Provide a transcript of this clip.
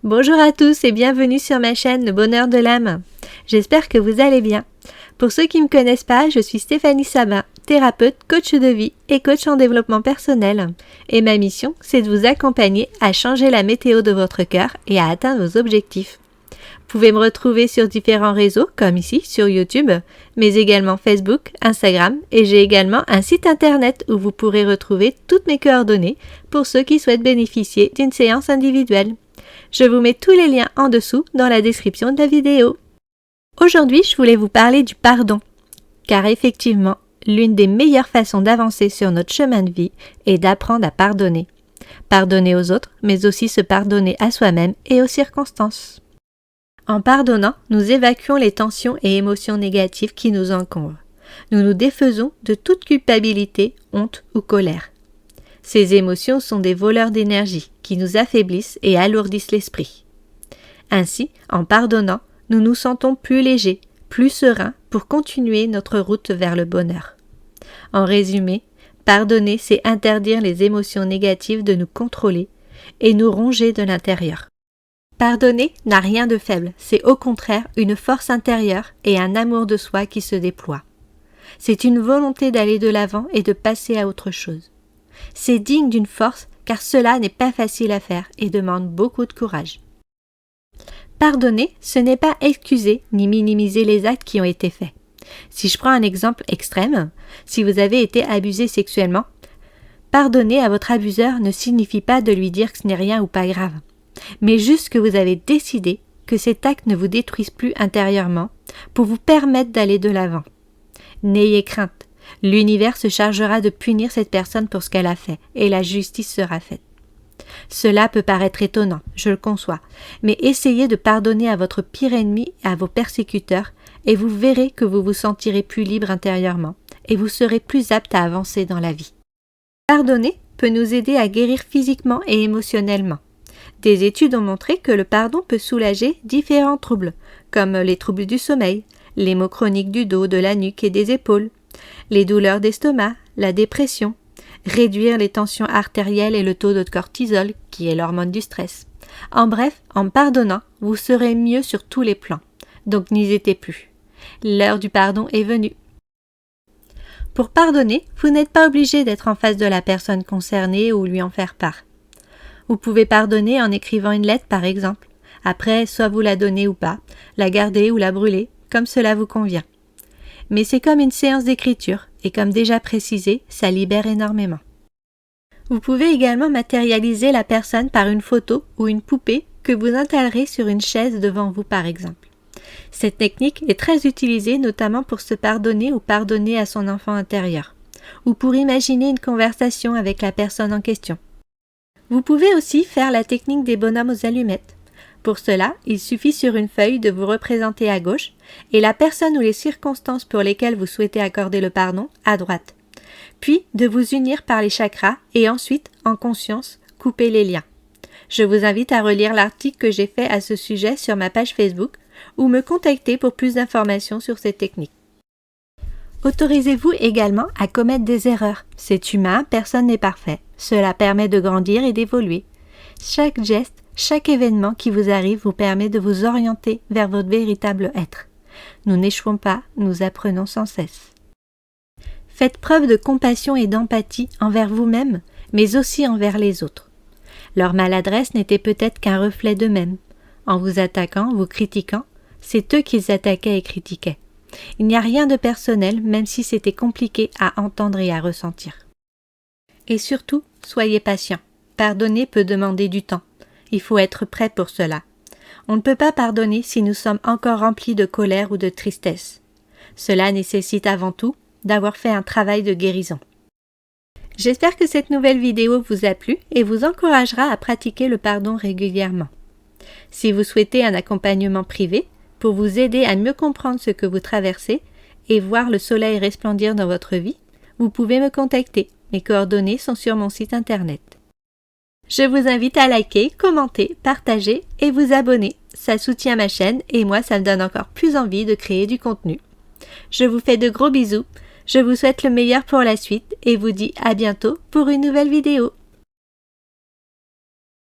Bonjour à tous et bienvenue sur ma chaîne Le Bonheur de l'âme. J'espère que vous allez bien. Pour ceux qui ne me connaissent pas, je suis Stéphanie Sabin, thérapeute, coach de vie et coach en développement personnel. Et ma mission, c'est de vous accompagner à changer la météo de votre cœur et à atteindre vos objectifs. Vous pouvez me retrouver sur différents réseaux, comme ici sur YouTube, mais également Facebook, Instagram, et j'ai également un site internet où vous pourrez retrouver toutes mes coordonnées pour ceux qui souhaitent bénéficier d'une séance individuelle. Je vous mets tous les liens en dessous dans la description de la vidéo. Aujourd'hui, je voulais vous parler du pardon, car effectivement, l'une des meilleures façons d'avancer sur notre chemin de vie est d'apprendre à pardonner. Pardonner aux autres, mais aussi se pardonner à soi-même et aux circonstances. En pardonnant, nous évacuons les tensions et émotions négatives qui nous encombrent. Nous nous défaisons de toute culpabilité, honte ou colère. Ces émotions sont des voleurs d'énergie qui nous affaiblissent et alourdissent l'esprit. Ainsi, en pardonnant, nous nous sentons plus légers, plus sereins pour continuer notre route vers le bonheur. En résumé, pardonner, c'est interdire les émotions négatives de nous contrôler et nous ronger de l'intérieur. Pardonner n'a rien de faible, c'est au contraire une force intérieure et un amour de soi qui se déploie. C'est une volonté d'aller de l'avant et de passer à autre chose. C'est digne d'une force car cela n'est pas facile à faire et demande beaucoup de courage. Pardonner, ce n'est pas excuser ni minimiser les actes qui ont été faits. Si je prends un exemple extrême, si vous avez été abusé sexuellement, pardonner à votre abuseur ne signifie pas de lui dire que ce n'est rien ou pas grave, mais juste que vous avez décidé que cet acte ne vous détruise plus intérieurement pour vous permettre d'aller de l'avant. N'ayez crainte. L'univers se chargera de punir cette personne pour ce qu'elle a fait, et la justice sera faite. Cela peut paraître étonnant, je le conçois, mais essayez de pardonner à votre pire ennemi et à vos persécuteurs, et vous verrez que vous vous sentirez plus libre intérieurement, et vous serez plus apte à avancer dans la vie. Pardonner peut nous aider à guérir physiquement et émotionnellement. Des études ont montré que le pardon peut soulager différents troubles, comme les troubles du sommeil, les maux chroniques du dos, de la nuque et des épaules, les douleurs d'estomac, la dépression, réduire les tensions artérielles et le taux de cortisol, qui est l'hormone du stress. En bref, en pardonnant, vous serez mieux sur tous les plans. Donc n'hésitez plus. L'heure du pardon est venue. Pour pardonner, vous n'êtes pas obligé d'être en face de la personne concernée ou lui en faire part. Vous pouvez pardonner en écrivant une lettre par exemple. Après, soit vous la donnez ou pas, la gardez ou la brûlez, comme cela vous convient. Mais c'est comme une séance d'écriture, et comme déjà précisé, ça libère énormément. Vous pouvez également matérialiser la personne par une photo ou une poupée que vous installerez sur une chaise devant vous par exemple. Cette technique est très utilisée notamment pour se pardonner ou pardonner à son enfant intérieur, ou pour imaginer une conversation avec la personne en question. Vous pouvez aussi faire la technique des bonhommes aux allumettes. Pour cela, il suffit sur une feuille de vous représenter à gauche et la personne ou les circonstances pour lesquelles vous souhaitez accorder le pardon à droite. Puis de vous unir par les chakras et ensuite, en conscience, couper les liens. Je vous invite à relire l'article que j'ai fait à ce sujet sur ma page Facebook ou me contacter pour plus d'informations sur cette technique. Autorisez-vous également à commettre des erreurs. C'est humain, personne n'est parfait. Cela permet de grandir et d'évoluer. Chaque geste, chaque événement qui vous arrive vous permet de vous orienter vers votre véritable être. Nous n'échouons pas, nous apprenons sans cesse. Faites preuve de compassion et d'empathie envers vous-même, mais aussi envers les autres. Leur maladresse n'était peut-être qu'un reflet d'eux-mêmes. En vous attaquant, vous critiquant, c'est eux qu'ils attaquaient et critiquaient. Il n'y a rien de personnel, même si c'était compliqué à entendre et à ressentir. Et surtout, soyez patient. Pardonner peut demander du temps. Il faut être prêt pour cela. On ne peut pas pardonner si nous sommes encore remplis de colère ou de tristesse. Cela nécessite avant tout d'avoir fait un travail de guérison. J'espère que cette nouvelle vidéo vous a plu et vous encouragera à pratiquer le pardon régulièrement. Si vous souhaitez un accompagnement privé pour vous aider à mieux comprendre ce que vous traversez et voir le soleil resplendir dans votre vie, vous pouvez me contacter. Mes coordonnées sont sur mon site internet. Je vous invite à liker, commenter, partager et vous abonner. Ça soutient ma chaîne et moi ça me donne encore plus envie de créer du contenu. Je vous fais de gros bisous, je vous souhaite le meilleur pour la suite et vous dis à bientôt pour une nouvelle vidéo.